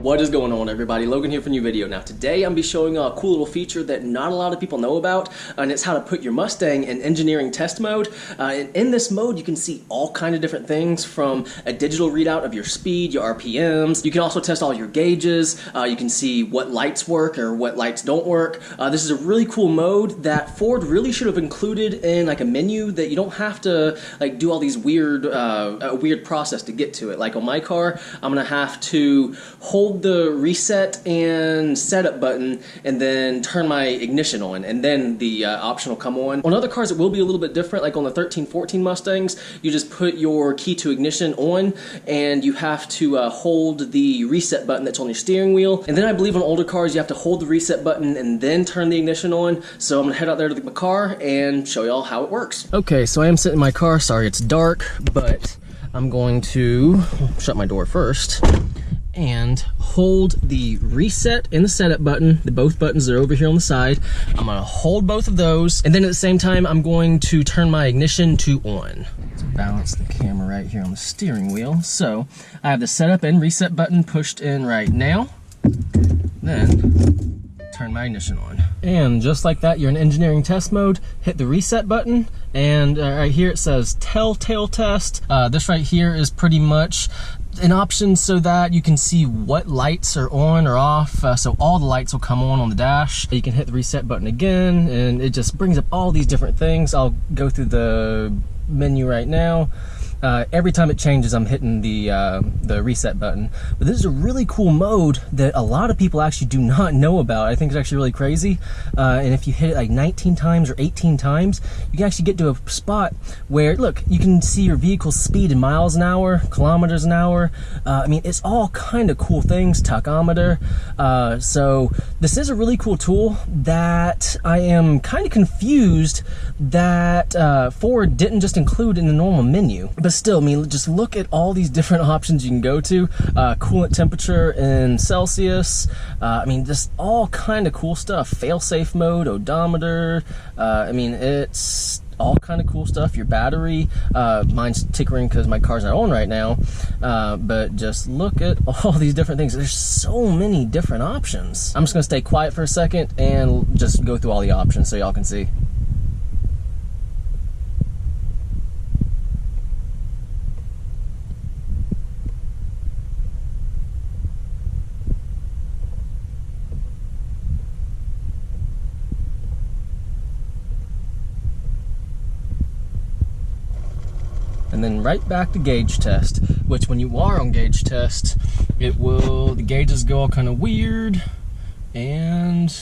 What is going on, everybody? Logan here for a new video. Now today I'm be showing you a cool little feature that not a lot of people know about, and it's how to put your Mustang in engineering test mode. And in this mode you can see all kind of different things, from a digital readout of your speed, your RPMs. You can also test all your gauges. You can see what lights work or what lights don't work. This is a really cool mode that Ford really should have included in like a menu, that you don't have to like do all these weird process to get to it. Like on my car, I'm gonna have to hold the reset and setup button and then turn my ignition on, and then the option will come on. On other cars it will be a little bit different. Like on the 13-14 Mustangs, you just put your key to ignition on and you have to hold the reset button that's on your steering wheel. And then I believe on older cars you have to hold the reset button and then turn the ignition on. So I'm gonna head out there to the car and show y'all how it works. Okay, so I am sitting in my car. Sorry it's dark, but I'm going to shut my door first and hold the reset and the setup button, both buttons are over here on the side. I'm gonna hold both of those, and then at the same time I'm going to turn my ignition to on. Let's balance the camera right here on the steering wheel. So I have the setup and reset button pushed in right now, then turn my ignition on. And just like that, you're in engineering test mode. Hit the reset button, and right here it says telltale test. This right here is pretty much an option so that you can see what lights are on or off. So all the lights will come on the dash. You can hit the reset button again, and it just brings up all these different things. I'll go through the menu right now. Every time it changes, I'm hitting the reset button. But this is a really cool mode that a lot of people actually do not know about. I think it's actually really crazy. And if you hit it like 19 times or 18 times, you can actually get to a spot where, look, you can see your vehicle's speed in miles an hour, kilometers an hour. I mean, it's all kind of cool things, tachometer. So this is a really cool tool that I am kind of confused that Ford didn't just include in the normal menu. But still, I mean, just look at all these different options you can go to. Coolant temperature in Celsius. I mean, just all kind of cool stuff. Fail-safe mode, odometer. I mean, it's all kind of cool stuff. Your battery, mine's tickering because my car's not on right now. But just look at all these different things. There's so many different options. I'm just gonna stay quiet for a second and just go through all the options so y'all can see. And then right back to gauge test, which when you are on gauge test, the gauges go all kind of weird and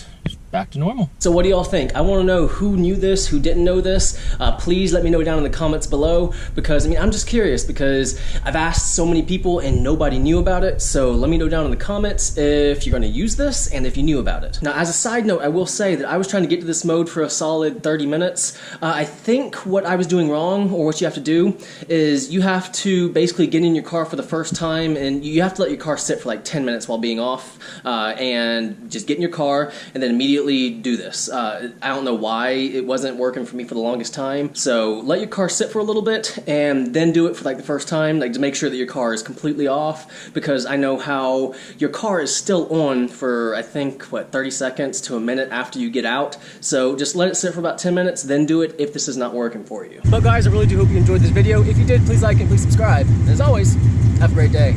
back to normal. So what do y'all think? I want to know who knew this, who didn't know this. Please let me know down in the comments below, because I mean, I'm just curious, because I've asked so many people and nobody knew about it. So let me know down in the comments if you're going to use this and if you knew about it. Now, as a side note, I will say that I was trying to get to this mode for a solid 30 minutes. I think what I was doing wrong, or what you have to do, is you have to basically get in your car for the first time, and you have to let your car sit for like 10 minutes while being off, and just get in your car and then immediately do this. I don't know why it wasn't working for me for the longest time. So let your car sit for a little bit and then do it for like the first time, like to make sure that your car is completely off, because I know how your car is still on for, I think, what, 30 seconds to a minute after you get out. So just let it sit for about 10 minutes, then do it if this is not working for you. But guys, I really do hope you enjoyed this video. If you did, please like and please subscribe. And as always, have a great day.